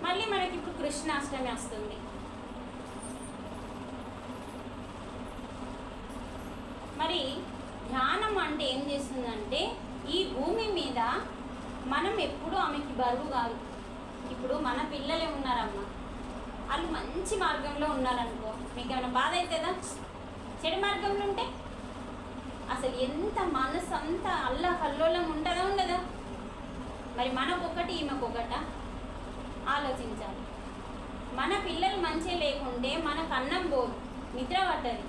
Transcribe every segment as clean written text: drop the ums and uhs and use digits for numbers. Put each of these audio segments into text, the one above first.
మళ్ళీ మనకి ఇప్పుడు కృష్ణాష్టమి వస్తుంది. మరి ధ్యానం అంటే ఏం చేస్తుందంటే ఈ భూమి మీద మనం ఎప్పుడూ ఆమెకి బరువు కాదు. ఇప్పుడు మన పిల్లలే ఉన్నారమ్మా, వాళ్ళు మంచి మార్గంలో ఉన్నారనుకో, మీకు ఏమైనా బాధ అవుతుందా? చెడు మార్గంలో ఉంటే అసలు ఎంత మనసు అంతా అల్లా కల్లోలం ఉంటుందా ఉండదా? మరి మనకొకటి ఈమెకొకట ఆలోచించాలి. మన పిల్లలు మంచిగా లేకుంటే మనకు అన్నం పోదు, నిద్ర పట్టదు,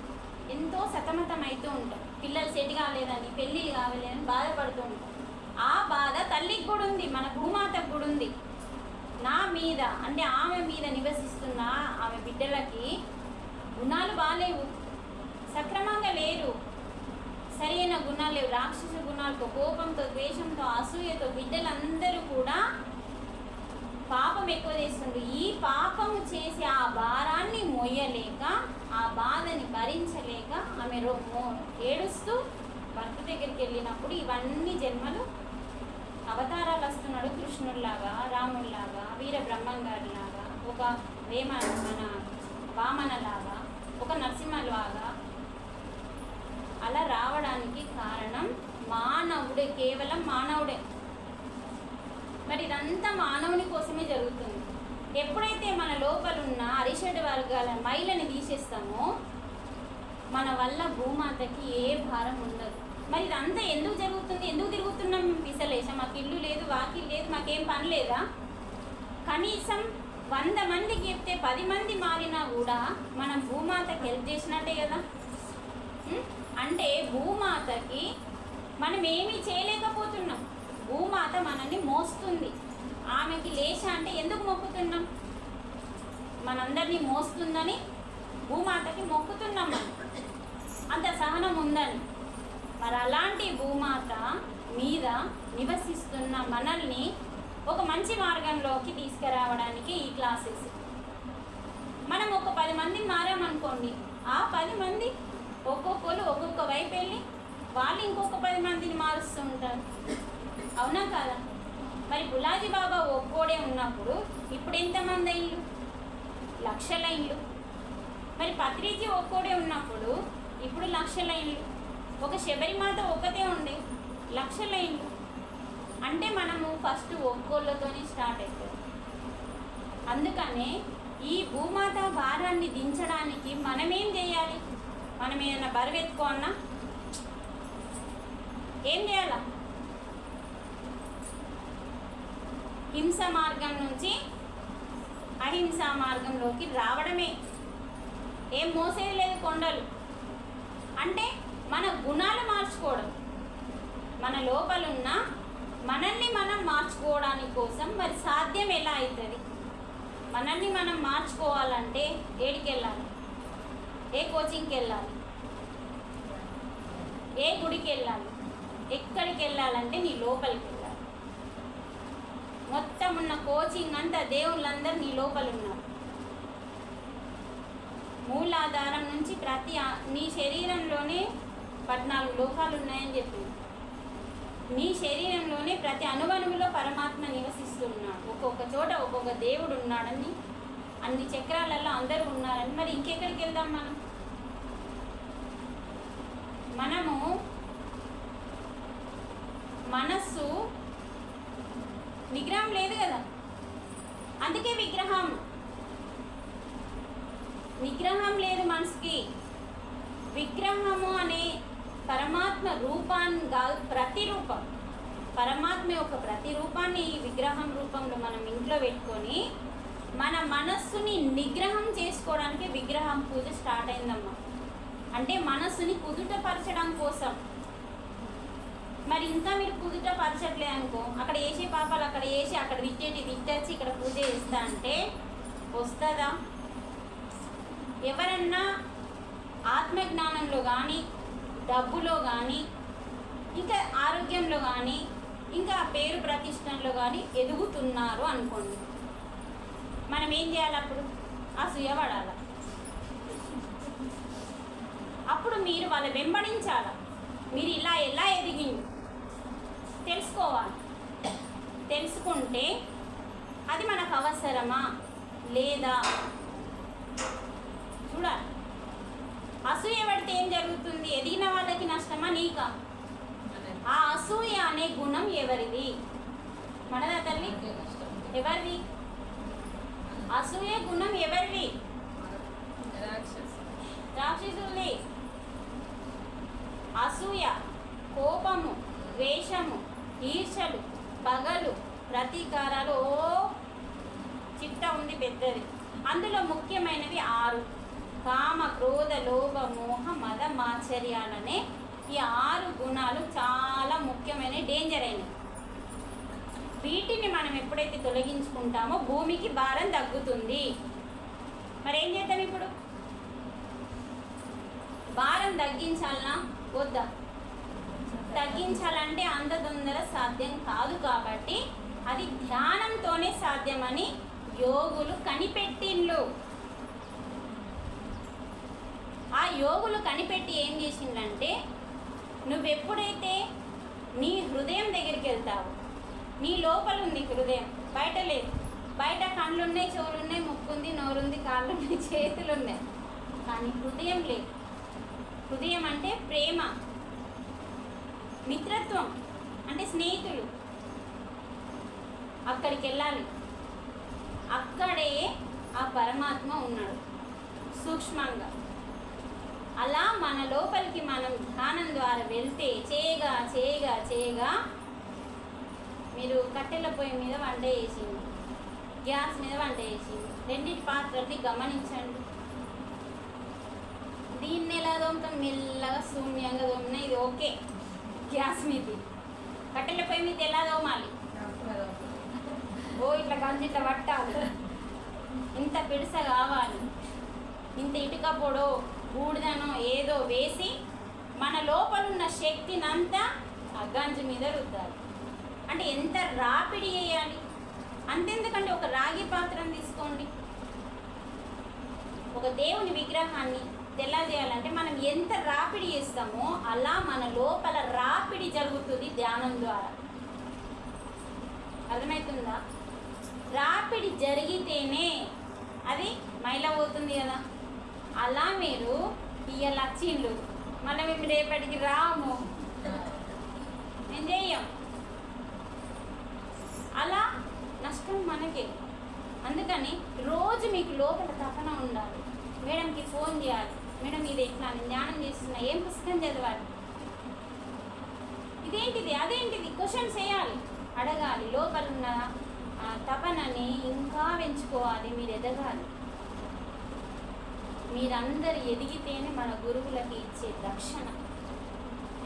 ఎంతో సతమతం అవుతూ ఉంటాం. పిల్లలు సెట్ కాలేదని, పెళ్ళి కాలేదని బాధపడుతూ ఉంటాం. ఆ బాధ తల్లికి కూడా ఉంది, మన భూమాతకు కూడా ఉంది. నా మీద అంటే ఆమె మీద నివసిస్తున్న ఆమె బిడ్డలకి గుణాలు బాగాలేవు, సక్రమంగా లేరు, సరైన గుణాలు లేవు. రాక్షస గుణాలతో, కోపంతో, ద్వేషంతో, అసూయతో బిడ్డలందరూ కూడా పాపం ఎక్కువ చేస్తుండ్రు. ఈ పాపము చేసి ఆ భారాన్ని మోయలేక, ఆ బాధని భరించలేక ఆమె ఏడుస్తూ భర్త దగ్గరికి వెళ్ళినప్పుడు ఇవన్నీ జన్మలు అవతారాలు వస్తున్నాడు. కృష్ణుడిలాగా, రాముడిలాగా, వీర బ్రహ్మంగారిలాగా, ఒక మన వామనలాగా, ఒక నరసింహలాగా అలా రావడానికి కారణం మానవుడే, కేవలం మానవుడే. మరి ఇదంతా మానవుని కోసమే జరుగుతుంది. ఎప్పుడైతే మన లోపలున్న అరిషడ్ వర్గాల మైలని తీసేస్తామో మన వల్ల భూమాతకి ఏ భారం ఉండదు. మరి ఇదంతా ఎందుకు జరుగుతుంది? ఎందుకు తిరుగుతున్నాం? పిసలేసా? మాకు ఇల్లు లేదు, వాకిల్ లేదు, మాకేం పని లేదా? కనీసం 100 మందికి చెప్తే 10 మంది మారినా కూడా మనం భూమాతకి హెల్ప్ చేసినట్టే కదా. అంటే భూమాతకి మనం ఏమీ చేయలేకపోతున్నాం, భూమాత మనల్ని మోస్తుంది. ఆమెకి లేచ అంటే ఎందుకు మొక్కుతున్నాం? మనందరినీ మోస్తుందని భూమాతకి మొక్కుతున్నాం, మనం అంత సహనం ఉందని. మరి అలాంటి భూమాత మీద నివసిస్తున్న మనల్ని ఒక మంచి మార్గంలోకి తీసుకురావడానికి ఈ క్లాసెస్. మనం ఒక 10 మందిని మారామనుకోండి, ఆ 10 మంది ఒక్కొక్కరు ఒక్కొక్క వైపు వెళ్ళి వాళ్ళు ఇంకొక 10 మందిని మారుస్తూ ఉంటారు. అవునా కాదా? మరి బులాజీ బాబా ఒక్కోడే ఉన్నప్పుడు ఇప్పుడు ఎంతమంది ఇల్లు? లక్షల ఇల్లు. మరి పత్రిజీ ఒక్కోడే ఉన్నప్పుడు ఇప్పుడు లక్షల ఇల్లు. ఒక శబరిమాత ఒక్కతే ఉండే, లక్షల ఇల్లు. అంటే మనము ఫస్ట్ ఒక్కోళ్ళతోనే స్టార్ట్ అవుతుంది. అందుకనే ఈ భూమాత భారాన్ని దించడానికి మనమేం చేయాలి? మనం ఏదైనా బరువు ఎత్తుకోన్నా ఏం చేయాలా? హింస మార్గం నుంచి అహింసా మార్గంలోకి రావడమే. ఏం మోసేది లేదు కొండలు. అంటే మన గుణాలు మార్చుకోవడం, మన లోపలున్న మనల్ని మనం మార్చుకోవడానికి కోసం. మరి సాధ్యం ఎలా అవుతుంది? మనల్ని మనం మార్చుకోవాలంటే ఏడికి వెళ్ళాలి? ఏ కోచింగ్కి వెళ్ళాలి? ఏ గుడికి వెళ్ళాలి? ఎక్కడికి వెళ్ళాలంటే నీ లోపలికి వెళ్ళాలి. మొత్తం ఉన్న కోచింగ్ అంతా దేవుళ్ళందరూ నీ లోపల ఉన్నారు. మూలాధారం నుంచి నీ శరీరంలోనే 14 లోకాలు ఉన్నాయని చెప్పింది. నీ శరీరంలోనే ప్రతి అణువణువులో పరమాత్మ నివసిస్తున్నాడు. ఒక్కొక్క చోట ఒక్కొక్క దేవుడు ఉన్నాడని, అన్ని చక్రాలలో అందరూ ఉన్నారని. మరి ఇంకెక్కడికి వెళ్దాం? మనము మనస్సు విగ్రహం లేదు కదా, అందుకే విగ్రహం లేదు మనసుకి. విగ్రహము అనే పరమాత్మ రూపాన్ని కాదు, ప్రతిరూపం. పరమాత్మ యొక్క ప్రతిరూపాన్ని ఈ విగ్రహం రూపంలో మనం ఇంట్లో పెట్టుకొని మన మనస్సుని నిగ్రహం చేసుకోవడానికి విగ్రహం పూజ స్టార్ట్ అయిందమ్మా. అంటే మనస్సుని కుదుటపరచడం కోసం. మరి ఇంకా మీరు కుదుటపరచట్లేదు అనుకో, అక్కడ వేసే పాపాలు అక్కడ వేసి అక్కడ విట్టేసి ఇక్కడ పూజ చేస్తా అంటే వస్తుందా? ఎవరన్నా ఆత్మజ్ఞానంలో కానీ, డబ్బులో కానీ, ఇంకా ఆరోగ్యంలో కానీ, ఇంకా పేరు ప్రతిష్టంలో కానీ ఎదుగుతున్నారు అనుకోండి, మనం ఏం చేయాలి? అప్పుడు అసూయ పడాలి. అప్పుడు మీరు వాళ్ళ వెంబడించాలి. మీరు ఎలా ఎదిగింది తెలుసుకోవాలి. తెలుసుకుంటే అది మనకు అవసరమా లేదా చూడాలి. అసూయ పడితే ఏం జరుగుతుంది? ఎదిగిన వాళ్ళకి నష్టమా నీకా? ఆ అసూయ అనే గుణం ఎవరిది? మనదా తల్లి? ఎవరిది? అసూయ గుణం ఎవరిది? రాక్షసులది. అసూయ, కోపము, ద్వేషము, ఈర్షలు, పగలు, ప్రతీకారాలు, ఓ చిట్ట ఉంది పెద్దది. అందులో ముఖ్యమైనవి 6: కామ, క్రోధ, లోభ, మోహ, మద, మాత్సర్యాలనే ఈ 6 గుణాలు చాలా ముఖ్యమైన, డేంజర్ అయినవి. వీటిని మనం ఎప్పుడైతే తొలగించుకుంటామో భూమికి భారం తగ్గుతుంది. మరి ఏం చేద్దాం ఇప్పుడు? భారం తగ్గించాలనా వద్దా? తగ్గించాలంటే అంత తొందర సాధ్యం కాదు. కాబట్టి అది ధ్యానంతోనే సాధ్యమని యోగులు కనిపెట్టిండ్రు. ఆ యోగులు కనిపెట్టి ఏం చేసిండ్రంటే, నువ్వెప్పుడైతే నీ హృదయం దగ్గరికి వెళ్తావు, నీ లోపల ఉంది హృదయం, బయట లేదు. బయట కళ్ళు ఉన్నాయి, చెవులు ఉన్నాయి, ముక్కు ఉంది, నోరుంది, కాళ్ళు ఉన్నాయి, చేతులు ఉన్నాయి, కానీ హృదయం లేదు. హృదయం అంటే ప్రేమ, మిత్రత్వం అంటే స్నేహితులు. అక్కడికి వెళ్ళాలి. అక్కడే ఆ పరమాత్మ ఉన్నాడు సూక్ష్మంగా. అలా మన లోపలికి మనం ధ్యానం ద్వారా వెళ్తే చేయగా చేయగా చేయగా, మీరు కట్టెల పొయ్యి మీద వంట చేసింది, గ్యాస్ మీద వంట చేసింది, రెండింటి పాత్రల్ని గమనించండి. దీన్ని ఎలా తోముతాం? మెల్లగా శూన్యంగా తోమినా ఇది ఓకే. గ్యాస్ మీద, కట్టెల పొయ్యి మీద ఎలా తోమాలి? ఓ ఇట్లా గంజి ఇట్లా పట్టాలి, ఇంత పిడిస కావాలి, ఇంత ఇటుక పొడో బూడిదనో ఏదో వేసి మన లోపల ఉన్న శక్తినంతా ఆ గంజి మీద రుద్దాలి. అంటే ఎంత రాపిడి చేయాలి? అంతెందుకంటే ఒక రాగి పాత్రను తీసుకోండి, ఒక దేవుని విగ్రహాన్ని ఎలా చేయాలంటే మనం ఎంత రాపిడి చేస్తామో అలా మన లోపల రాపిడి జరుగుతుంది ధ్యానం ద్వారా. అర్థమవుతుందా? రాపిడి జరిగితేనే అది మైల పోతుంది కదా. అలా మీరు ఇవాళ వచ్చిండ్రు, మళ్ళీ మేము రేపటికి రాము, ఏం చెయ్యం. అలా నష్టం మనకే. అందుకని రోజు మీకు లోపల తపన ఉండాలి. మేడంకి ఫోన్ చేయాలి, మేడం ఇది ఎట్లా, నేను ధ్యానం చేస్తున్నా, ఏం పుస్తకం చదవాలి, ఇదేంటిది అదేంటిది క్వశ్చన్స్ వేయాలి, అడగాలి. లోపల ఉన్న తపనని ఇంకా పెంచుకోవాలి. మీరు ఎదగాలి. మీరందరు ఎదిగితేనే మన గురువులకి ఇచ్చే రక్షణ.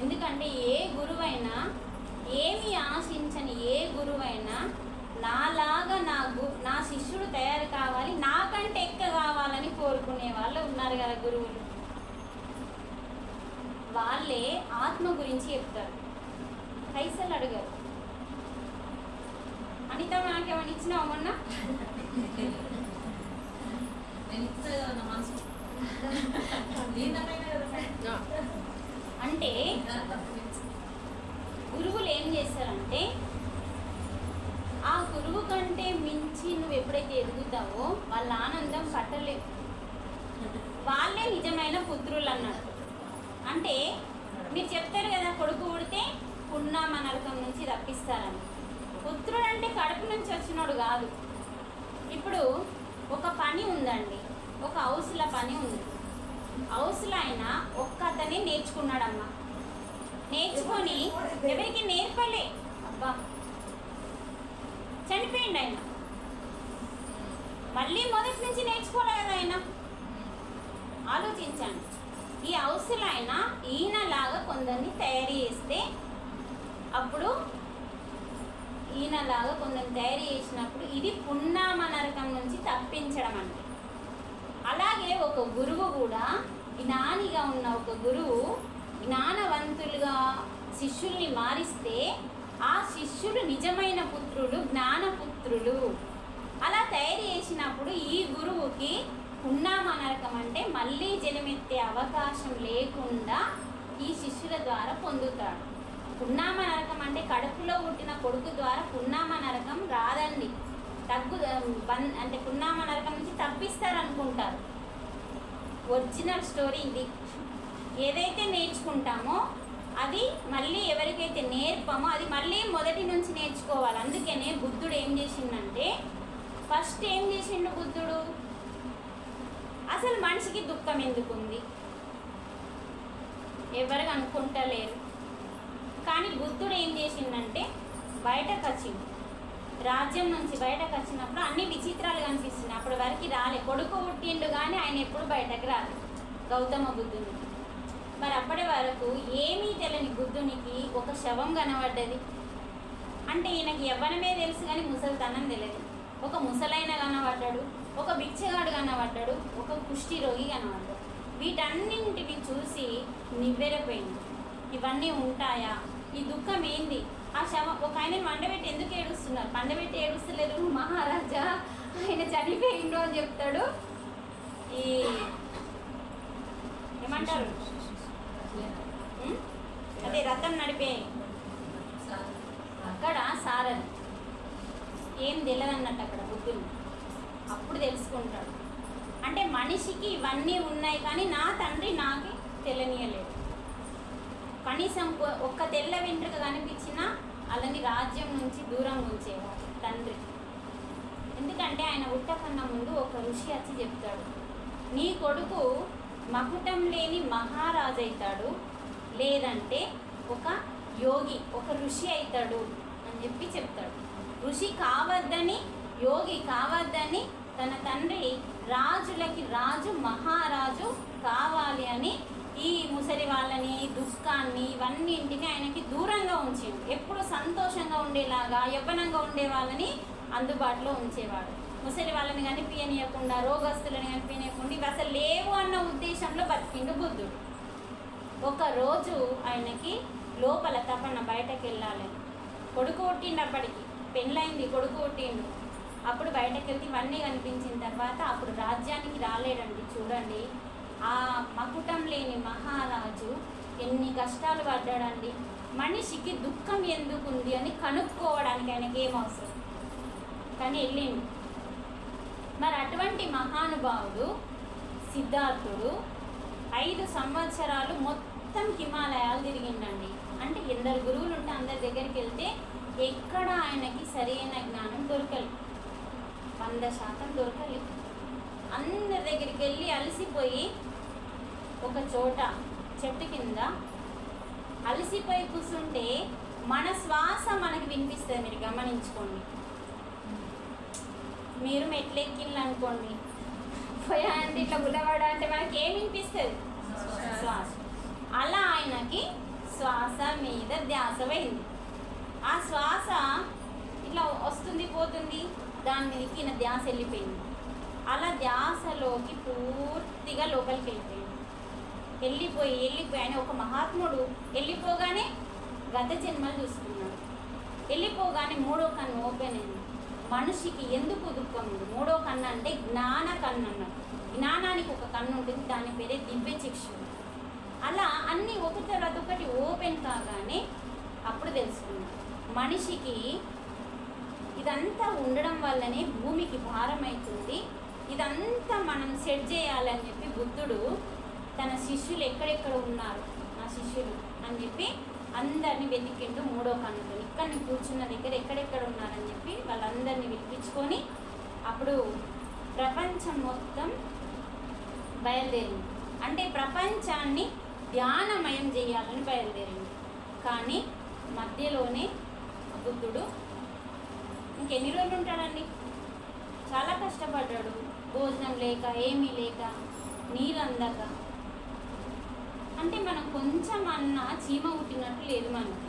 ఎందుకంటే ఏ గురువైనా, ఏమి ఆశించని ఏ గురువైనా నాలాగా నా శిష్యుడు తయారు కావాలి, నాకంటే ఎక్కువ కావాలని కోరుకునే వాళ్ళు ఉన్నారు కదా గురువులు. వాళ్ళే ఆత్మ గురించి చెప్తారు, పైసలు అడగరు. అనిత నాకేమని ఇచ్చినావు మొన్న? అంటే గురువులు ఏం చేస్తారంటే, ఆ గురువు కంటే మించి నువ్వు ఎప్పుడైతే ఎదుగుతావో వాళ్ళ ఆనందం పట్టలేవు. వాళ్ళే నిజమైన పుత్రులు అన్నట్టు. అంటే మీరు చెప్తారు కదా, కొడుకు పుడితే పున్నామ నరకం నుంచి రప్పిస్తారని. పుత్రుడు అంటే కడుపు నుంచి వచ్చినోడు కాదు. ఇప్పుడు ఒక పని ఉందండి, ఒక హౌస్లో పని ఉంది. హౌస్లో ఆయన ఒక్క అతనే నేర్చుకున్నాడమ్మా. నేర్చుకొని ఎవరికి నేర్పలే, అబ్బా చనిపోయింది ఆయన. మళ్ళీ మొదటి నుంచి నేర్చుకోలే కదా ఆయన. ఆలోచించండి. ఈ హౌస్లో ఆయన ఈయనలాగా కొందరిని తయారు చేస్తే, అప్పుడు ఈయనలాగా కొందరిని తయారు చేసినప్పుడు ఇది పున్నామ నరకం నుంచి తప్పించడం అంటే. అలాగే ఒక గురువు కూడా, జ్ఞానిగా ఉన్న ఒక గురువు జ్ఞానవంతులుగా శిష్యుల్ని మారిస్తే ఆ శిష్యులు నిజమైన పుత్రులు, జ్ఞానపుత్రులు. అలా తయారు చేసినప్పుడు ఈ గురువుకి పున్నామ నరకం అంటే మళ్ళీ జన్మెత్తే అవకాశం లేకుండా ఈ శిష్యుల ద్వారా పొందుతాడు. పున్నామ నరకం అంటే కడుపులో పుట్టిన కొడుకు ద్వారా పున్నామ నరకం రాదండి. అంటే పున్నామ నరకం నుంచి తప్పిస్తారనుకుంటారు. ఒరిజినల్ స్టోరీ ఇది. ఏదైతే నేర్చుకుంటామో అది మళ్ళీ ఎవరికైతే నేర్పమో అది మళ్ళీ మొదటి నుంచి నేర్చుకోవాలి. అందుకనే బుద్ధుడు ఏం చేసిండంటే, ఫస్ట్ ఏం చేసిండు బుద్ధుడు, అసలు మనిషికి దుఃఖం ఎందుకుంది ఎవరు అనుకుంటలేరు. కానీ బుద్ధుడు ఏం చేసిండంటే, బయటకు వచ్చిండు, రాజ్యం నుంచి బయటకు వచ్చినప్పుడు అన్ని విచిత్రాలు కనిపిస్తున్నాయి. అప్పటి వరకు రాలే, కొడుకు పుట్టిండు కానీ ఆయన ఎప్పుడు బయటకు రాలేదు గౌతమ బుద్ధునికి. మరి అప్పటి వరకు ఏమీ తెలియని బుద్ధునికి ఒక శవం కనబడ్డది. అంటే ఈయనకి యవ్వనమే తెలుసు కానీ ముసలితనం తెలియదు. ఒక ముసలైన కనబడ్డాడు, ఒక బిచ్చగాడు కనబడ్డాడు, ఒక కుష్టి రోగి కనబడ్డాడు. వీటన్నింటిని చూసి నివ్వెరపోయింది. ఇవన్నీ ఉంటాయా, ఈ దుఃఖం ఏంది? ఆ శవం ఒక ఆయన పండబెట్టి ఎందుకు ఏడుస్తున్నారు? పండబెట్టి ఏడుస్తలేరు మహారాజా, ఆయన చనిపోయిండు అని చెప్తాడు. ఈ ఏమంటారు, అదే రథం నడిపే అక్కడ సారథి ఏం తెలియదు అన్నట్టు అక్కడ బుద్ధుని. అప్పుడు తెలుసుకుంటాడు, అంటే మనిషికి ఇవన్నీ ఉన్నాయి కానీ నా తండ్రి నాకే తెలియనియలేదు. కనీసం ఒక్క తెల్ల వెంట్రుక కనిపించినా అలాని రాజ్యం నుంచి దూరం ఉంచేవాడు తండ్రి. ఎందుకంటే ఆయన ఉట్టకన్నా ముందు ఒక ఋషి వచ్చి చెప్తాడు, నీ కొడుకు మకుటం లేని మహారాజు అవుతాడు, లేదంటే ఒక యోగి, ఒక ఋషి అవుతాడు అని చెప్పి చెప్తాడు. ఋషి కావద్దని, యోగి కావద్దని తన తండ్రి రాజులకి రాజు, మహారాజు కావాలి అని ఈ ముసలి వాళ్ళని, దుఃఖాన్ని, ఇవన్నింటిని ఆయనకి దూరంగా ఉంచిండు. ఎప్పుడు సంతోషంగా ఉండేలాగా, యవ్వనంగా ఉండే వాళ్ళని అందుబాటులో ఉంచేవాడు. ముసలి వాళ్ళని కనిపించనీయకుండా, రోగస్తులని కనిపించకుండా, ఇవి అసలు లేవు అన్న ఉద్దేశంలో బతికిండు బుద్ధుడు. ఒకరోజు ఆయనకి లోపల తపన బయటకు వెళ్ళాలని, కొడుకు పుట్టిండు, అప్పటికి పెళ్ళైంది, కొడుకు పుట్టిండు. అప్పుడు బయటకు వెళ్తే ఇవన్నీ కనిపించిన తర్వాత అప్పుడు రాజ్యానికి రాలేడండి. చూడండి, ఆ మకుటం లేని మహారాజు ఎన్ని కష్టాలు పడ్డాడండి. మనిషికి దుఃఖం ఎందుకుంది అని కనుక్కోవడానికి ఆయనకి ఏం అవసరం, కానీ వెళ్ళిండు. మరి అటువంటి మహానుభావుడు సిద్ధార్థుడు 5 సంవత్సరాలు మొత్తం హిమాలయాలు తిరిగిండండి. అంటే ఎందరు గురువులు ఉంటే అందరి దగ్గరికి వెళ్తే ఎక్కడ ఆయనకి సరైన జ్ఞానం దొరకలేదు, 100% దొరకలేదు. అందరి దగ్గరికి వెళ్ళి అలసిపోయి ఒక చోట చెట్టు కింద అలసిపోయి కూర్చుంటే మన శ్వాస మనకి వినిపిస్తుంది. మీరు గమనించుకోండి, మీరు మెట్లెక్కిళ్ళు అనుకోండి, పోయా అంటే ఇట్లా గుల్లవాడ అంటే మనకి ఏం వినిపిస్తుంది? శ్వాస. అలా ఆయనకి శ్వాస మీద ధ్యాస పోయింది. ఆ శ్వాస ఇట్లా వస్తుంది పోతుంది, దాని మీదకి ఈయన ధ్యాస వెళ్ళిపోయింది. అలా ధ్యాసలోకి పూర్తిగా లోపలికి వెళ్ళిపోయి ఆయన ఒక మహాత్ముడు వెళ్ళిపోగానే గత జన్మలు చూసుకున్నాడు. వెళ్ళిపోగానే 3వ కన్ను ఓపెన్ అయింది. మనిషికి ఎందుకు దుఃఖం ఉంది? 3వ కన్ను అంటే జ్ఞాన కన్ను అన్నట్టు. జ్ఞానానికి ఒక కన్ను ఉంటుంది, దాని పేరే దివ్య చక్షుడు. అలా అన్నీ ఒకటి తర్వాత ఒకటి ఓపెన్ కాగానే అప్పుడు తెలుసుకున్నాడు, మనిషికి ఇదంతా ఉండడం వల్లనే భూమికి భారం అవుతుంది, ఇదంతా మనం సెట్ చేయాలని చెప్పి బుద్ధుడు తన శిష్యులు ఎక్కడెక్కడ ఉన్నారు నా శిష్యులు అని చెప్పి అందరినీ వెతికిండు. 3వ కన్నుతో ఇక్కడ కూర్చున్న దగ్గర ఎక్కడెక్కడ ఉన్నారని చెప్పి వాళ్ళందరినీ పిలిపించుకొని అప్పుడు ప్రపంచం మొత్తం బయలుదేరింది. అంటే ప్రపంచాన్ని ధ్యానమయం చేయాలని బయలుదేరింది. కానీ మధ్యలోనే బుద్ధుడు ఇంకెన్ని రోజులు ఉంటాడండి, చాలా కష్టపడ్డాడు. భోజనం లేక, ఏమీ లేక, నీరు అందక. అంటే మనం కొంచెం అన్నా చీమ పుట్టినట్టు లేదు మనకి.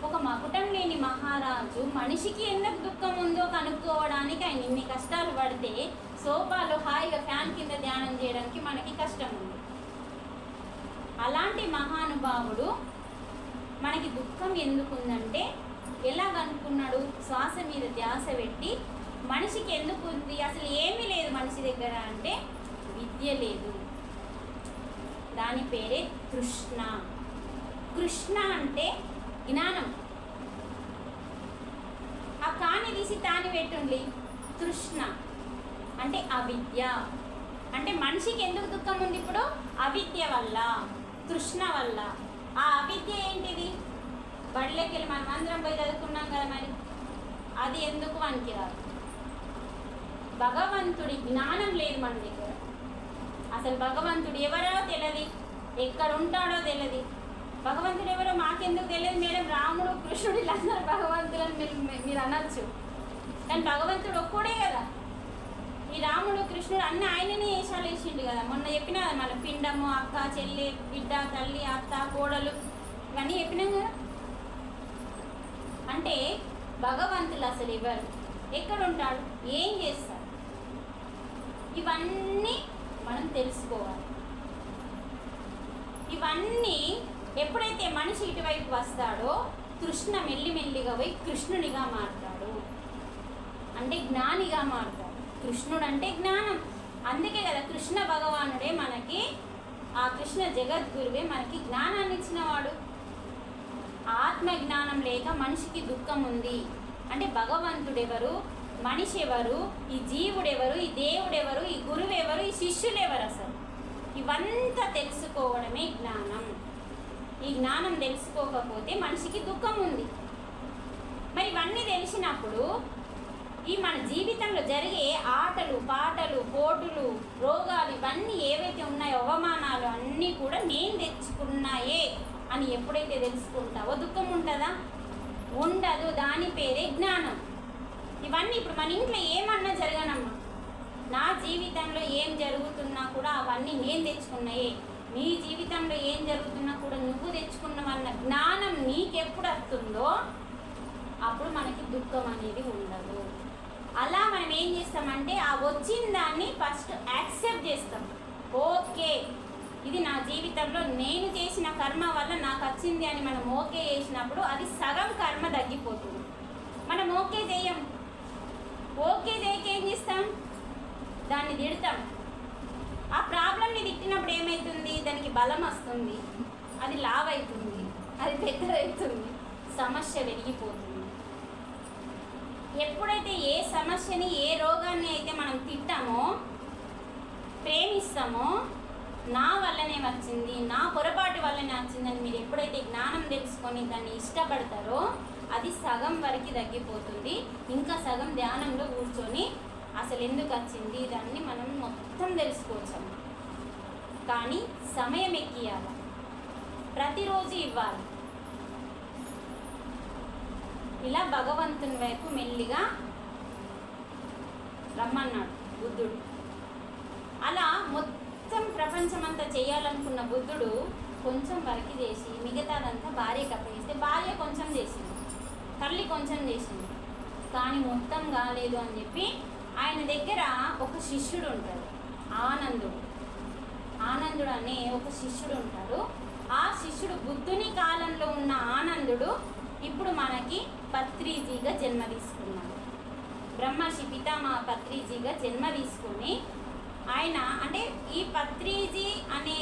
ఒక మకుటం లేని మహారాజు మనిషికి ఎందుకు దుఃఖం ఉందో కనుక్కోవడానికి ఆయన ఇన్ని కష్టాలు పడితే సోఫాలో హాయిగా ఫ్యాన్ కింద ధ్యానం చేయడానికి మనకి కష్టం ఉంది. అలాంటి మహానుభావుడు మనకి దుఃఖం ఎందుకుందంటే ఎలా కనుక్కున్నాడు? శ్వాస మీద ధ్యాస పెట్టి మనిషికి ఎందుకు ఉంది, అసలు ఏమీ లేదు మనిషి దగ్గర అంటే విద్య లేదు, దాని పేరే కృష్ణ. కృష్ణ అంటే జ్ఞానం. ఆ కాని తీసి తాని పెట్టుండి తృష్ణ అంటే అవిద్య. అంటే మనిషికి ఎందుకు దుఃఖం ఉంది ఇప్పుడు? అవిద్య వల్ల, తృష్ణ వల్ల. ఆ అవిద్య ఏంటిది? బడిలోకి వెళ్ళి మనం అందరం పోయి చదువుకున్నాం కదా, మరి అది ఎందుకు పనికిరాదు? భగవంతుడి జ్ఞానం లేదు మన దగ్గర. అసలు భగవంతుడు ఎవరో తెలియదు, ఎక్కడ ఉంటాడో తెలియదు. భగవంతుడు ఎవరో మాకెందుకు తెలియదు మేడం? రాముడు కృష్ణుడు ఇలా అన్నారు భగవంతులని మీరు అనొచ్చు, కానీ భగవంతుడు ఒక్కడే కదా. ఈ రాముడు కృష్ణుడు అన్నీ ఆయననే వేషాలు వేసిండు కదా. మొన్న చెప్పినా కదా మన పిండము, అక్క, చెల్లి, బిడ్డ, తల్లి, అత్త, కోడలు, ఇవన్నీ చెప్పినాం కదా. అంటే భగవంతుడు అసలు ఎవరు, ఎక్కడ ఉంటాడు, ఏం చేస్తాడు, ఇవన్నీ మనం తెలుసుకోవాలి. ఇవన్నీ ఎప్పుడైతే మనిషి ఇటువైపు వస్తాడో తృష్ణ మెల్లిమెల్లిగా పోయి కృష్ణునిగా మారుతాడు, అంటే జ్ఞానిగా మారుతాడు. కృష్ణుడు అంటే జ్ఞానం. అందుకే కదా కృష్ణ భగవానుడే మనకి, ఆ కృష్ణ జగద్గురువే మనకి జ్ఞానాన్ని ఇచ్చినవాడు. ఆత్మ జ్ఞానం లేక మనిషికి దుఃఖం ఉంది అంటే భగవంతుడు ఎవరు, మనిషి ఎవరు, ఈ జీవుడు ఎవరు, ఈ దేవుడు ఎవరు, ఈ గురువు ఎవరు, ఈ శిష్యులు ఎవరు, అసలు ఇవంతా తెలుసుకోవడమే జ్ఞానం. ఈ జ్ఞానం తెలుసుకోకపోతే మనిషికి దుఃఖం ఉంది. మరి ఇవన్నీ తెలిసినప్పుడు ఈ మన జీవితంలో జరిగే ఆటలు, పాటలు, పోటులు, రోగాలు, ఇవన్నీ ఏవైతే ఉన్నాయో అవమానాలు అన్నీ కూడా నేను తెచ్చుకున్నాయే అని ఎప్పుడైతే తెలుసుకుంటావో దుఃఖం ఉంటుందా? ఉండదు. దాని పేరే జ్ఞానం. ఇవన్నీ ఇప్పుడు మన ఇంట్లో ఏమన్నా జరగనమ్మా, నా జీవితంలో ఏం జరుగుతున్నా కూడా అవన్నీ నేను తెచ్చుకున్నాయే. నీ జీవితంలో ఏం జరుగుతున్నా కూడా నువ్వు తెచ్చుకున్నవన్న జ్ఞానం నీకెప్పుడు వస్తుందో అప్పుడు మనకి దుఃఖం అనేది ఉండదు. అలా మనం ఏం చేస్తామంటే ఆ వచ్చిన దాన్ని ఫస్ట్ యాక్సెప్ట్ చేస్తాం. ఓకే, ఇది నా జీవితంలో నేను చేసిన కర్మ వల్ల నాకు వచ్చింది అని మనం ఓకే చేసినప్పుడు అది సగం కర్మ తగ్గిపోతుంది. మనం ఓకే చేయం. ఓకే చేయక ఏం చేస్తాం? దాన్ని తిడతాం. ఆ ప్రాబ్లంని తిట్టినప్పుడు ఏమవుతుంది? దానికి బలం వస్తుంది, అది లావ్ అవుతుంది, అది పెద్దదవుతుంది, సమస్య పెరిగిపోతుంది. ఎప్పుడైతే ఏ సమస్యని, ఏ రోగాన్ని అయితే మనం తిట్టామో, ప్రేమిస్తామో, నా వల్లనే వచ్చింది, నా పొరపాటు వల్లనే వచ్చిందని మీరు ఎప్పుడైతే జ్ఞానం తెలుసుకొని దాన్ని ఇష్టపడతారో అది సగం వరకు తగ్గిపోతుంది. ఇంకా సగం ధ్యానంలో కూర్చొని అసలు ఎందుకు వచ్చింది దాన్ని మనం మొత్తం తెలుసుకోవచ్చు. కానీ సమయం ఎక్కియాలి, ప్రతిరోజు ఇవ్వాలి. ఇలా భగవంతుని వైపు మెల్లిగా రమ్మన్నాడు బుద్ధుడు. అలా మొత్తం ప్రపంచమంతా చేయాలనుకున్న బుద్ధుడు కొంచెం వరకు చేసి మిగతాదంతా భార్యకి అప్పగిస్తే భార్య కొంచెం చేసింది, తల్లి కొంచెం చేసింది, కానీ మొత్తం కాలేదు అని చెప్పి ఆయన దగ్గర ఒక శిష్యుడు ఉంటాడు, ఆనందుడు. ఆనందుడు అనే ఒక శిష్యుడు ఉంటాడు. ఆ శిష్యుడు బుద్ధుని కాలంలో ఉన్న ఆనందుడు ఇప్పుడు మనకి పత్రిజీగా జన్మ తీసుకున్నాడు. బ్రహ్మర్షి పితామహ పత్రిజీగా జన్మ తీసుకొని ఆయన అంటే ఈ పత్రిజీ అనే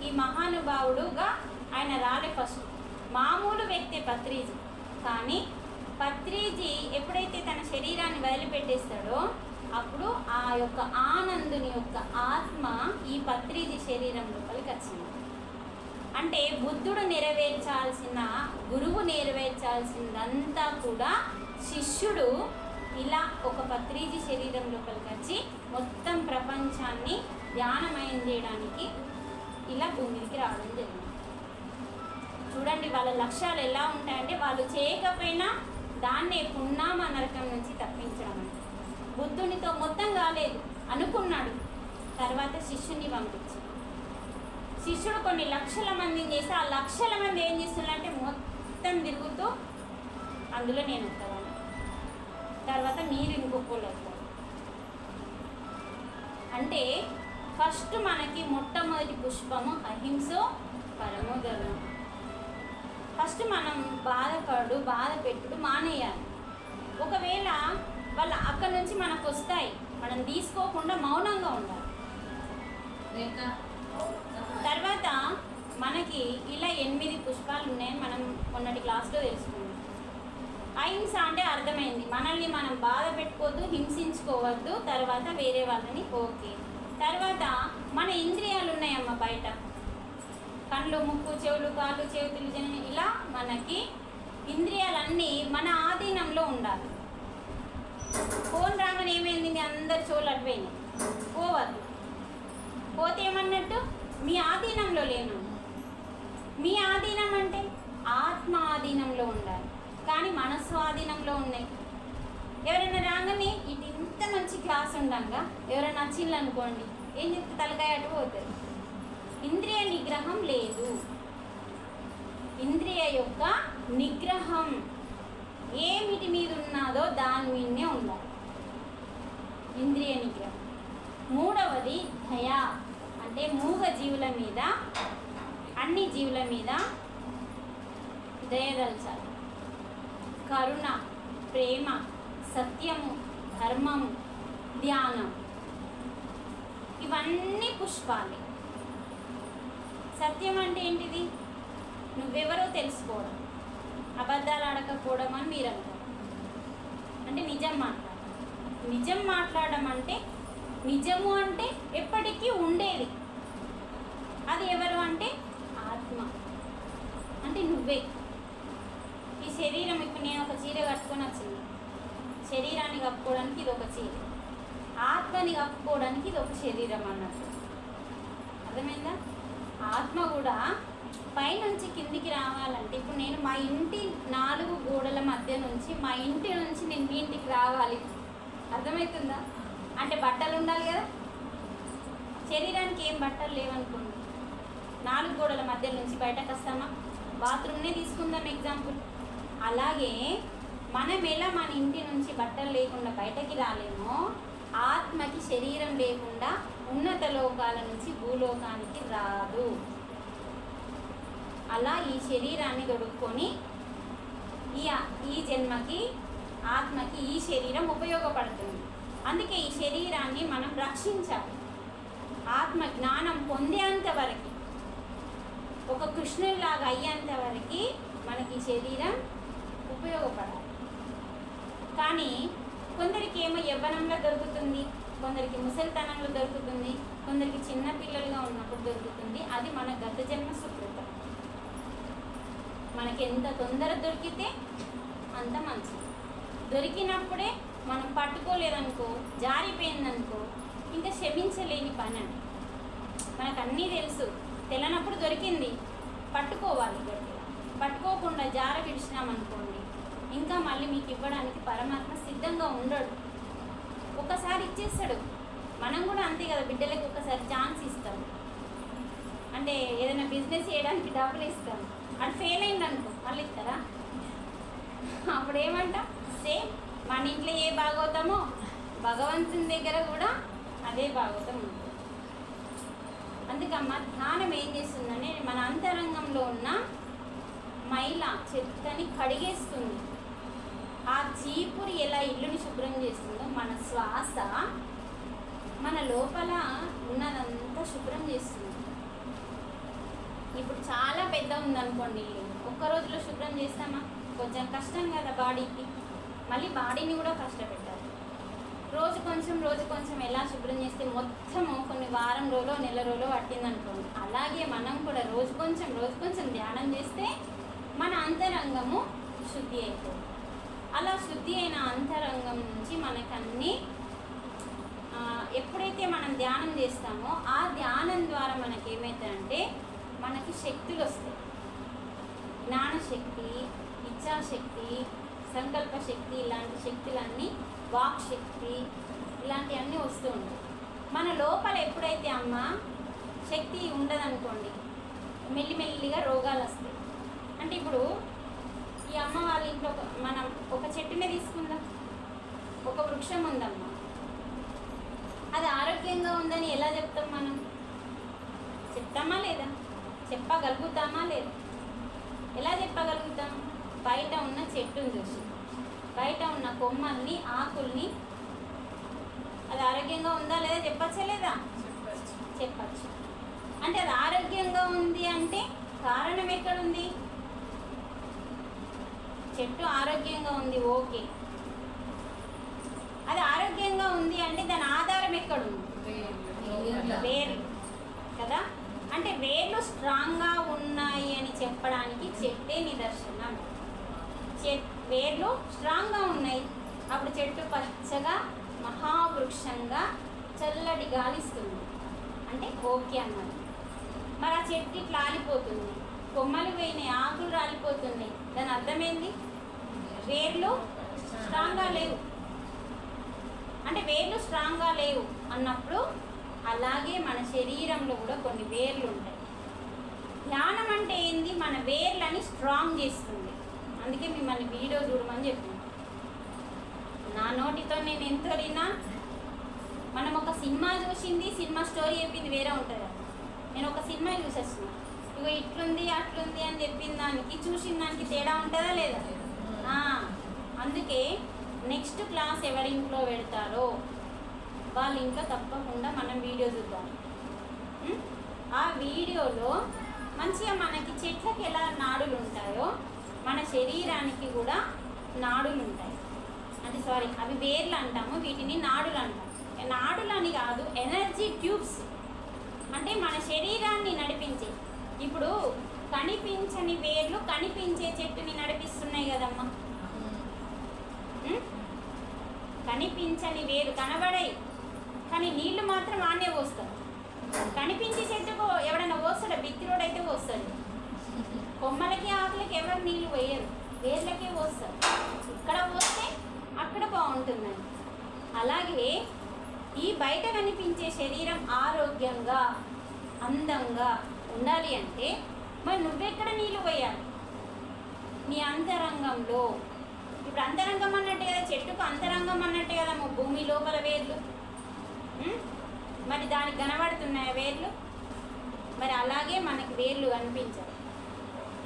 ఈ మహానుభావుడుగా ఆయన రాలే. ఫస్ట్ మామూలు వ్యక్తి పత్రిజీ. కానీ పత్రిజీ ఎప్పుడైతే తన శరీరాన్ని వదిలిపెట్టేస్తాడో అప్పుడు ఆ యొక్క ఆనందుని యొక్క ఆత్మ ఈ పత్రిజీ శరీరం లోపలికి వచ్చింది. అంటే బుద్ధుడు నెరవేర్చాల్సిన, గురువు నెరవేర్చాల్సిందంతా కూడా శిష్యుడు ఇలా ఒక పత్రిజీ శరీరం లోపలికి వచ్చి మొత్తం ప్రపంచాన్ని ధ్యానమయం చేయడానికి ఇలా భూమికి రావడం జరిగింది. చూడండి వాళ్ళ లక్ష్యాలు ఎలా ఉంటాయంటే వాళ్ళు చేయకపోయినా దాన్నే పున్నామ నరకం నుంచి తప్పించడం. బుద్ధునితో మొత్తం కాలేదు అనుకున్నాడు, తర్వాత శిష్యుని పంపించాడు. శిష్యుడు కొన్ని లక్షల మందిని చేసి ఆ లక్షల మంది ఏం చేస్తున్నారంటే మొత్తం తిరుగుతూ అందులో నేను ఉంటాను, తర్వాత మీరు ఇంకొకళ్ళు అవుతారు. అంటే ఫస్ట్ మనకి మొట్టమొదటి పుష్పము అహింసో పరమో ధర్మం. ఫస్ట్ మనం బాధ పెట్టుడు మానేయాలి. ఒకవేళ వాళ్ళు అక్కడి నుంచి మనకు వస్తాయి, మనం తీసుకోకుండా మౌనంగా ఉండాలి. తర్వాత మనకి ఇలా 8 పుష్పాలు ఉన్నాయని మనం మొన్నటి క్లాస్లో తెలుసుకున్నాం. అహింస అంటే అర్థమైంది, మనల్ని మనం బాధ పెట్టుకోవద్దు, హింసించుకోవద్దు, తర్వాత వేరే వాళ్ళని ఓకే. తర్వాత మన ఇంద్రియాలు ఉన్నాయమ్మ బయట, కళ్ళు, ముక్కు, చెవులు, కాళ్ళు, చేతులు, జనం, ఇలా మనకి ఇంద్రియాలన్నీ మన ఆధీనంలో ఉండాలి. ఫోన్ రాగానే ఏమైంది, మీ అందరి చెవులు అటుపోయినాయి, పోవద్దు. పోతే ఏమన్నట్టు మీ ఆధీనంలో లేను. మీ ఆధీనం అంటే ఆత్మ ఆధీనంలో ఉండాలి, కానీ మనస్సు ఆధీనంలో ఉన్నాయి. ఎవరైనా రాగానే ఇటు ఇంత మంచి క్లాస్ ఉండగా ఎవరైనా నచ్చింది అనుకోండి, ఏం చెప్తే తలకాయ అటు పోతుంది. ఇంద్రియ నిగ్రహం లేదు. ఇంద్రియ యొక్క నిగ్రహం ఏమిటి మీద ఉన్నదో దాని మీదనే ఉండాలి, ఇంద్రియ నిగ్రహం. మూడవది దయ, అంటే మూగ జీవుల మీద, అన్ని జీవుల మీద దయదల్చాలి. కరుణ, ప్రేమ, సత్యము, ధర్మము, ధ్యానం, ఇవన్నీ పుష్పాలే. సత్యం అంటే ఏంటిది? నువ్వెవరో తెలుసుకోవడం, అబద్ధాలు ఆడకపోవడం అని మీరు అంటారు. అంటే నిజం మాట్లాడడం. నిజం మాట్లాడడం అంటే, నిజము అంటే ఎప్పటికీ ఉండేది. అది ఎవరు అంటే ఆత్మ, అంటే నువ్వే. ఈ శరీరం, ఇప్పుడు నేను ఒక చీర కట్టుకొని వచ్చింది, శరీరాన్ని కప్పుకోవడానికి ఇది ఒక చీర, ఆత్మని కప్పుకోవడానికి ఇది ఒక శరీరం అన్నట్టు. అర్థమైందా? ఆత్మ కూడా పైనుంచి కిందికి రావాలంటే, ఇప్పుడు నేను మా ఇంటి 4 గోడల మధ్య నుంచి, మా ఇంటి నుంచి నేను మీ ఇంటికి రావాలి, అర్థమవుతుందా? అంటే బట్టలు ఉండాలి కదా. శరీరానికి ఏం బట్టలు లేవనుకోండి, 4 గోడల మధ్య నుంచి బయటకు వస్తామా? బాత్రూమ్నే తీసుకుందాం ఎగ్జాంపుల్. అలాగే మనం ఎలా మన ఇంటి నుంచి బట్టలు లేకుండా బయటకి రాలేమో, ఆత్మకి శరీరం లేకుండా ఉన్నత లోకాల నుంచి భూలోకానికి రాదు. అలా ఈ శరీరాన్ని దొడుక్కొని ఈ జన్మకి, ఆత్మకి ఈ శరీరం ఉపయోగపడుతుంది. అందుకే ఈ శరీరాన్ని మనం రక్షించాలి. ఆత్మ జ్ఞానం పొందేంత వరకు, ఒక కృష్ణుడిలాగా అయ్యేంత వరకు మనకి శరీరం ఉపయోగపడాలి. కానీ కొందరికి ఏమో యవ్వనంలో దొరుకుతుంది, కొందరికి ముసలితనంలో దొరుకుతుంది, కొందరికి చిన్న పిల్లలుగా ఉన్నప్పుడు దొరుకుతుంది. అది మన గత జన్మ సుకృతం. మనకి ఎంత తొందర దొరికితే అంత మంచిది. దొరికినప్పుడే మనం పట్టుకోలేదనుకో, జారిపోయిందనుకో, ఇంకా క్షమించలేని పని అని. మనకు అన్నీ తెలుసు, తెలియనప్పుడు దొరికింది, పట్టుకోవాలి గట్టిగా. పట్టుకోకుండా జార విడిచినామనుకోండి, ఇంకా మళ్ళీ మీకు ఇవ్వడానికి పరమాత్మ సిద్ధంగా ఉండడు. ఒకసారి ఇచ్చేస్తాడు. మనం కూడా అంతే కదా, బిడ్డలకు ఒకసారి ఛాన్స్ ఇస్తాం. అంటే ఏదైనా బిజినెస్ చేయడానికి డబ్బులు ఇస్తాం, అది ఫెయిల్ అయింది అనుకో, మళ్ళీ ఇస్తారా? అప్పుడు ఏమంటాం? సేమ్ మన ఇంట్లో ఏ భాగవతమో భగవంతుని దగ్గర కూడా అదే భాగవతం ఉంటుంది. అందుకమ్మ ధ్యానం ఏం చేస్తుందంటే, మన అంతరంగంలో ఉన్న మైల చెత్తని కడిగేస్తుంది. ఆ చీపురు ఎలా ఇల్లుని శుభ్రం చేస్తుందో, మన శ్వాస మన లోపల ఉన్నదంతా శుభ్రం చేస్తుంది. ఇప్పుడు చాలా పెద్ద ఉందనుకోండి, ఒక్క రోజులో శుభ్రం చేస్తామా? కొంచెం కష్టం కదా బాడీకి. మళ్ళీ బాడీని కూడా కష్టపెట్టాలి. రోజు కొంచెం ఎలా శుభ్రం చేస్తే మొత్తము కొన్ని వారం రోజులు, నెల రోజులు పట్టిందనుకోండి. అలాగే మనం కూడా రోజు కొంచెం ధ్యానం చేస్తే మన అంతరంగము శుద్ధి అయిపోతుంది. అలా శుద్ధి అయిన అంతరంగం నుంచి మనకన్నీ ఎప్పుడైతే మనం ధ్యానం చేస్తామో, ఆ ధ్యానం ద్వారా మనకి ఏమవుతుందంటే, మనకి శక్తులు వస్తాయి. జ్ఞానశక్తి, ఇచ్ఛాశక్తి, సంకల్ప శక్తి, ఇలాంటి శక్తులన్నీ, వాక్ శక్తి, ఇలాంటివన్నీ వస్తూ ఉంటాయి. మన లోపల ఎప్పుడైతే అమ్మ శక్తి ఉండదనుకోండి, మెల్లిమెల్లిగా రోగాలు వస్తాయి. అంటే ఇప్పుడు ఈ అమ్మ వాళ్ళ ఇంట్లో మనం ఒక చెట్టునే తీసుకుందాం, ఒక వృక్షం ఉందమ్మా, అది ఆరోగ్యంగా ఉందని ఎలా చెప్తాం మనం? చెప్తామా లేదా? చెప్పగలుగుతామా లేదా? ఎలా చెప్పగలుగుతాం? బయట ఉన్న చెట్టుని చూసి, బయట ఉన్న కొమ్మల్ని, ఆకుల్ని, అది ఆరోగ్యంగా ఉందా లేదా చెప్పచ్చా లేదా? చెప్పచ్చు. అంటే అది ఆరోగ్యంగా ఉంది అంటే కారణం ఎక్కడుంది? చెట్టు ఆరోగ్యంగా ఉంది, ఓకే. అది ఆరోగ్యంగా ఉంది అంటే దాని ఆధారం ఎక్కడుంది? వేర్లు కదా. అంటే వేర్లు స్ట్రాంగ్గా ఉన్నాయి అని చెప్పడానికి చెట్టే నిదర్శనం. వేర్లు స్ట్రాంగ్గా ఉన్నాయి, అప్పుడు చెట్టు పచ్చగా మహావృక్షంగా చల్లటి గాలిస్తుంది అంటే ఓకే అన్నమాట. మరి ఆ చెట్టు ఇట్లా ఆలిపోతుంది, కొమ్మలు పోయినాయి, ఆకులు రాలిపోతున్నాయి, దాని అర్థమైంది వేర్లు స్ట్రాంగ్గా లేవు. అంటే వేర్లు స్ట్రాంగ్గా లేవు అన్నప్పుడు అలాగే మన శరీరంలో కూడా కొన్ని వేర్లు ఉంటాయి. ధ్యానం అంటే ఏంది? మన వేర్లని స్ట్రాంగ్ చేస్తుంది. అందుకే మిమ్మల్ని వీడియో చూడమని చెప్పాను. నా నోటితో నేను ఎంత విన్నా, మనం ఒక సినిమా చూసింది, సినిమా స్టోరీ చెప్పింది వేరే ఉంటుంది కదా. నేను ఒక సినిమా చూసేస్తున్నా, ఇగో ఇట్లుంది అట్లుంది అని చెప్పిన దానికి చూసిన దానికి తేడా ఉంటుందా లేదా? అందుకే నెక్స్ట్ క్లాస్ ఎవరి ఇంట్లో పెడతారో వాళ్ళ ఇంట్లో తప్పకుండా మనం వీడియో చూద్దాం. ఆ వీడియోలో మంచిగా మనకి చెట్లకి ఎలా నాడులు ఉంటాయో మన శరీరానికి కూడా నాడులు ఉంటాయి. అంటే సారీ, అవి వేర్లు అంటాము, వీటిని నాడులు అంటాము. నాడులు అని కాదు, ఎనర్జీ ట్యూబ్స్. అంటే మన శరీరాన్ని నడిపించే, ఇప్పుడు కనిపించని వేర్లు కనిపించే చెట్టుని నడిపిస్తున్నాయి కదమ్మా. కనిపించని వేరు కనబడాయి, కానీ నీళ్లు మాత్రం ఆనే పోస్తారు. కనిపించే చెట్టుకు ఎవడైనా పోస్తాడా? బిత్తిరోడైతే పోస్తాడు. కొమ్మలకి ఆకులకి ఎవరు నీళ్ళు పోయరు, వేర్లకే పోస్తారు. ఇక్కడ పోస్తే అక్కడ బాగుంటుందండి. అలాగే ఈ బయట కనిపించే శరీరం ఆరోగ్యంగా అందంగా ఉండాలి అంటే మరి నువ్వెక్కడ నీళ్ళు పోయాలి? నీ అంతరంగంలో. ఇప్పుడు అంతరంగం అన్నట్టే కదా, చెట్టుకు అంతరంగం అన్నట్టే కదా భూమి లోపల వేర్లు. మరి దానికి కనబడుతున్నాయి వేర్లు. మరి అలాగే మనకి వేర్లు కనిపించాలి.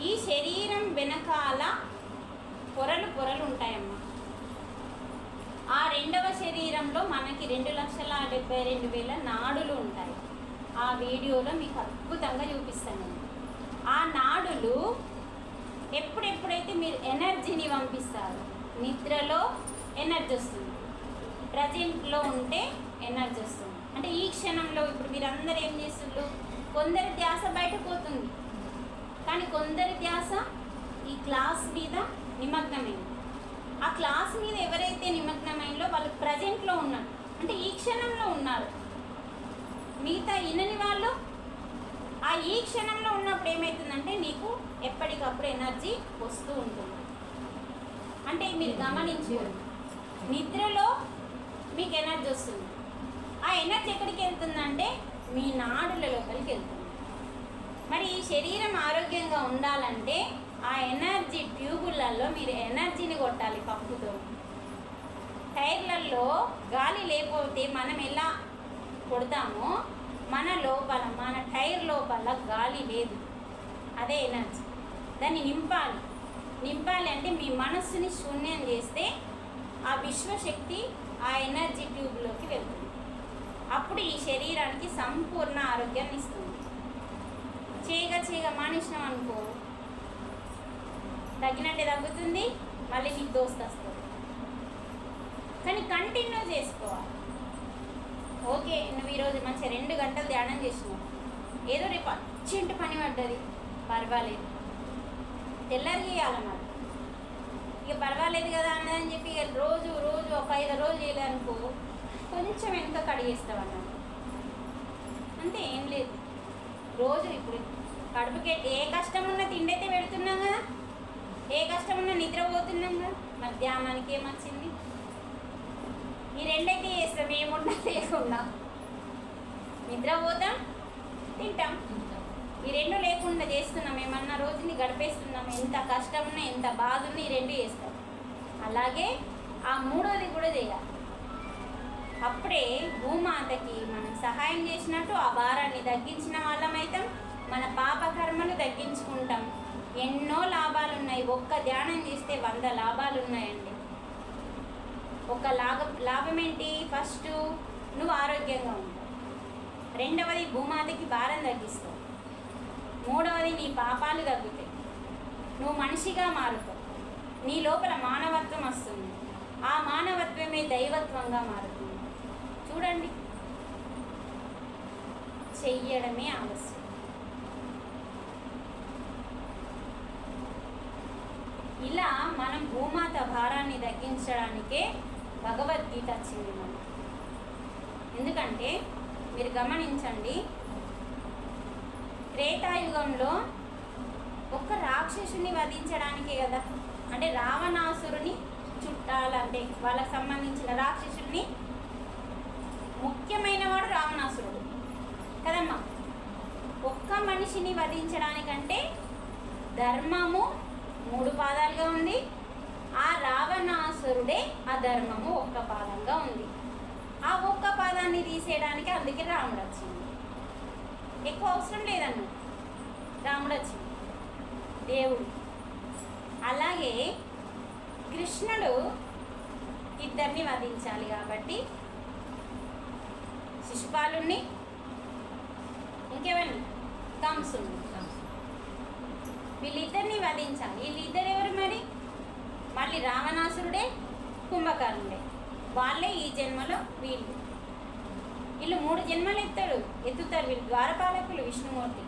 ఈ శరీరం వెనకాల పొరలు పొరలు ఉంటాయమ్మా. ఆ రెండవ శరీరంలో మనకి 2,72,000 నాడులు ఉంటాయి. ఆ వీడియోలో మీకు అద్భుతంగా చూపిస్తాను. ఆ నాడులు ఎప్పుడెప్పుడైతే మీరు ఎనర్జీని పంపిస్తారు, నిద్రలో ఎనర్జీ వస్తుంది, ప్రజెంట్లో ఉంటే ఎనర్జీ వస్తుంది. అంటే ఈ క్షణంలో ఇప్పుడు మీరందరూ ఏం చేస్తున్నారు? కొందరి ధ్యాస బయట పోతుంది, కానీ కొందరి ధ్యాస ఈ క్లాస్ మీద నిమగ్నమైంది. ఆ క్లాస్ మీద ఎవరైతే నిమగ్నమైందో వాళ్ళు ప్రజెంట్లో ఉన్నారు, అంటే ఈ క్షణంలో ఉన్నారు. మిగతా ఇనని వాళ్ళు ఆ ఈ క్షణంలో ఉన్నప్పుడు ఏమవుతుందంటే నీకు ఎప్పటికప్పుడు ఎనర్జీ వస్తూ ఉంటుంది. అంటే మీరు గమనించండి, నిద్రలో మీకు ఎనర్జీ వస్తుంది. ఆ ఎనర్జీ ఎక్కడికి వెళ్తుందంటే మీ నాడుల లోపలికి వెళ్తుంది. మరి ఈ శరీరం ఆరోగ్యంగా ఉండాలంటే ఆ ఎనర్జీ ట్యూబులలో మీరు ఎనర్జీని కొట్టాలి పంపుతో. టైర్లలో గాలి లేకపోతే మనం ఎలా కొడతామో మన లోపల, మన టైర్ లోపల గాలి లేదు, అదే ఎనర్జీ. దాన్ని నింపాలి. నింపాలి అంటే మీ మనస్సుని శూన్యం చేస్తే ఆ విశ్వశక్తి ఆ ఎనర్జీ ట్యూబ్లోకి వెళ్తుంది. అప్పుడు ఈ శరీరానికి సంపూర్ణ ఆరోగ్యాన్ని ఇస్తుంది. చేయగా మానేసినాం అనుకో, తగ్గినట్టే తగ్గుతుంది, మళ్ళీ నీకు దోస్తు వస్తుంది. కానీ కంటిన్యూ చేసుకోవాలి. ఓకే, నువ్వు ఈరోజు మంచిగా 2 గంటలు ధ్యానం చేసినావు, ఏదో రేపు అర్జెంట్ పని పడ్డది, పర్వాలేదు, తెల్లారి చేయాలన్నమాట. ఇక పర్వాలేదు కదా అన్నదని చెప్పి ఇక రోజు ఒక 5 రోజులు చేయలేదనుకో కొంచెం వెనుక కడిగేస్తావు అన్నమాట. అంతే, ఏం లేదు. రోజు ఇప్పుడు కడుపుకి ఏ కష్టం ఉన్నా తిండైతే పెడుతున్నాం కదా, ఏ కష్టం ఉన్నా నిద్రపోతున్నాం కదా, మధ్యాహ్నానికి ఏమొచ్చింది? ఈ రెండైతే చేస్తాం, ఏముండా లేకుండా. నిద్రపోతాం, తింటాం, ఈ 2 లేకుండా చేస్తున్నాం. ఏమన్నా రోజుని గడిపేస్తున్నాం. ఎంత కష్టం ఉన్నా ఎంత బాధ ఉన్నా ఈ 2 చేస్తాం. అలాగే ఆ 3వది కూడా చేయాలి. అప్పుడే భూమాతకి మనం సహాయం చేసినట్టు ఆ భారాన్ని తగ్గించిన వాళ్ళమైతాం, మన పాపకర్మలు తగ్గించుకుంటాం. ఎన్నో లాభాలు ఉన్నాయి. ఒక్క ధ్యానం చేస్తే 100 లాభాలు ఉన్నాయండి. ఒక లాభం ఏంటి? ఫస్ట్ నువ్వు ఆరోగ్యంగా ఉంటావు, 2వది భూమాతకి భారం తగ్గిస్తావు, 3వది నీ పాపాలు తగ్గుతాయి, నువ్వు మనిషిగా మారుతావు. నీ లోపల మానవత్వం వస్తుంది. ఆ మానవత్వమే దైవత్వంగా మారుతుంది. చూడండి, చెయ్యడమే ఆలస్యం. ఇలా మనం భూమాత భారాన్ని తగ్గించడానికే భగవద్గీత వచ్చింది మనం. ఎందుకంటే మీరు గమనించండి, త్రేతాయుగంలో ఒక్క రాక్షసుని వధించడానికే కదా, అంటే రావణాసురుని చుట్టాలంటే వాళ్ళకి సంబంధించిన రాక్షసుని ముఖ్యమైన వాడు రావణాసురుడు కదమ్మా. ఒక్క మనిషిని వధించడానికంటే ధర్మము 3 పాదాలుగా ఉంది, ఆ రావణాసురుడే ఆ ధర్మము 1 పాదంగా ఉంది. ఆ 1 పాదాన్ని తీసేయడానికి అందుకే రాముడు వచ్చింది. ఎక్కువ అవసరం లేదన్న రాముడు వచ్చింది, దేవుడు. అలాగే కృష్ణుడు ఇద్దరిని వధించాలి కాబట్టి శిశుపాలుని, ఇంకెవరిని, కంసుని, వీళ్ళిద్దరిని వధించాలి. వీళ్ళిద్దరు ఎవరు మరి? మళ్ళీ రావణాసురుడే, కుంభకర్ణుడే. వాళ్ళే ఈ జన్మలో వీళ్ళు 3 జన్మలు ఎత్తుతారు వీళ్ళు. ద్వారపాలకులు విష్ణుమూర్తి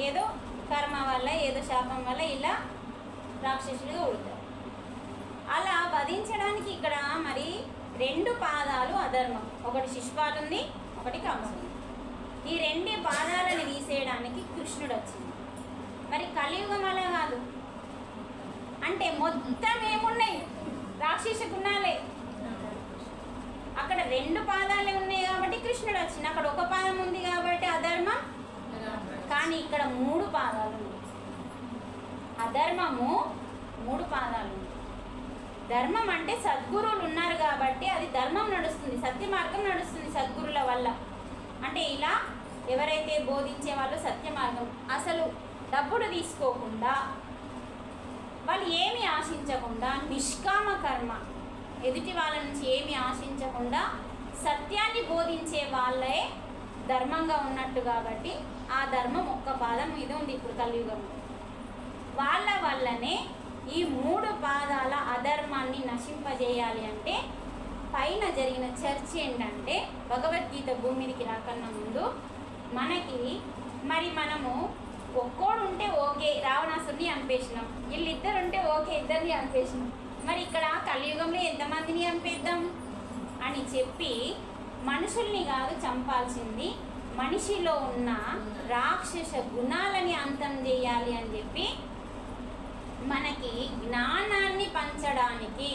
ఏదో కర్మ వల్ల, ఏదో శాపం వల్ల ఇలా రాక్షసులుగా ఉడతారు. అలా వధించడానికి ఇక్కడ మరి 2 పాదాలు అధర్మం. ఒకటి శిశుపాలుంది, ఒకటి కంసుంది. ఈ 2 పాదాలను తీసేయడానికి కృష్ణుడు వచ్చింది. మరి కలియుగం అలా కాదు, అంటే మొత్తం ఏమున్నాయి? రాక్షస గుణాలే. అక్కడ 2 పాదాలే ఉన్నాయి కాబట్టి కృష్ణుడు వచ్చింది. అక్కడ 1 పాదం ఉంది కాబట్టి అధర్మం. కానీ ఇక్కడ 3 పాదాలు ఉన్నాయి. అధర్మము 3 పాదాలు ఉంది. ధర్మం అంటే సద్గురువులు ఉన్నారు కాబట్టి అది ధర్మం నడుస్తుంది, సత్య మార్గం నడుస్తుంది సద్గురుల వల్ల. అంటే ఇలా ఎవరైతే బోధించే వాళ్ళు సత్య మార్గం, అసలు డబ్బులు తీసుకోకుండా, వాళ్ళు ఏమి ఆశించకుండా, నిష్కామ కర్మ, ఎదుటి వాళ్ళ నుంచి ఏమి ఆశించకుండా సత్యాన్ని బోధించే వాళ్ళే ధర్మంగా ఉన్నట్టు. కాబట్టి ఆ ధర్మం 1 పాదం మీద ఉంది ఇప్పుడు కలియుగంలో. వాళ్ళ వల్లనే ఈ 3 పాదాల అధర్మాన్ని నశింపజేయాలి. అంటే పైన జరిగిన చర్చ ఏంటంటే, భగవద్గీత భూమి మీదకి రాకన్నా ముందు మనకి మరి మనము ఒక్కోడు ఉంటే ఓకే, రావణాసురుని చంపేసినాం, వీళ్ళిద్దరు ఉంటే ఓకే, ఇద్దరిని చంపేసినాం, మరి ఇక్కడ కలియుగంలో ఎంతమందిని చంపేద్దాం అని చెప్పి మనుషుల్ని కాదు చంపాల్సింది, మనిషిలో ఉన్న రాక్షస గుణాలని అంతం చేయాలి అని చెప్పి మనకి జ్ఞానాన్ని పంచడానికి,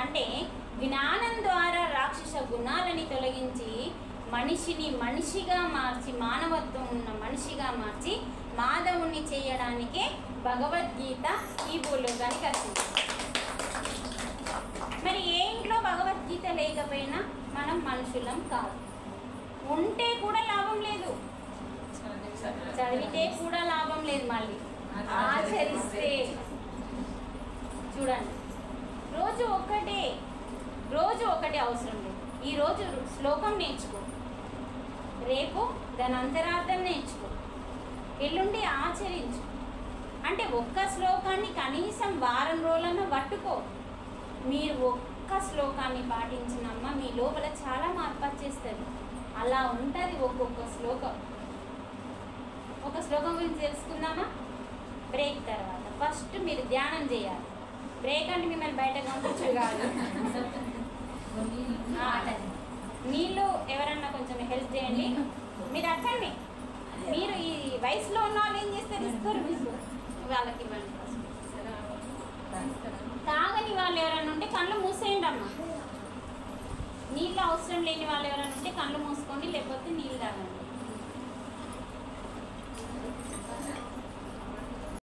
అంటే జ్ఞానం ద్వారా రాక్షస గుణాలని తొలగించి మనిషిని మనిషిగా మార్చి, మానవత్వం ఉన్న మనిషిగా మార్చి మాధవుని చేయడానికే భగవద్గీత ఈ భూలోకానికి వచ్చింది. మరి ఏ ఇంట్లో భగవద్గీత లేకపోయినా మనం మనుషులం కాదు. ఉంటే కూడా లాభం లేదు, చదివితే కూడా లాభం లేదు, మళ్ళీ ఆచరిస్తే. చూడండి, రోజు ఒకటే అవసరం లేదు. ఈరోజు శ్లోకం నేర్చుకో, రేపు దాని అంతరార్థం నేర్చుకో, ఎల్లుండి ఆచరించు. అంటే 1 శ్లోకాన్ని కనీసం వారం రోజులన్నా పట్టుకో. మీరు 1 శ్లోకాన్ని పాటించినమ్మా మీ లోపల చాలా మార్పు వచ్చేస్తుంది. అలా ఉంటుంది ఒక్కొక్క శ్లోకం. ఒక శ్లోకం గురించి తెలుసుకుందామా? బ్రేక్ తర్వాత ఫస్ట్ మీరు ధ్యానం చేయాలి. బ్రేక్ అంటే మిమ్మల్ని బయటకు పంపించు కాదు. నీళ్ళు ఎవరన్నా కొంచెం హెల్ప్ చేయండి. మీరు అక్కడనే, మీరు ఈ వయసులో ఉన్న వాళ్ళు ఏం చేస్తారు, ఇస్తారు మీకు, వాళ్ళకి ఇవ్వండి. తాగని వాళ్ళు ఎవరైనా ఉంటే కళ్ళు మూసేయండి అమ్మా. నీళ్ళు అవసరం లేని వాళ్ళు ఎవరైనా ఉంటే కళ్ళు మూసేయండి.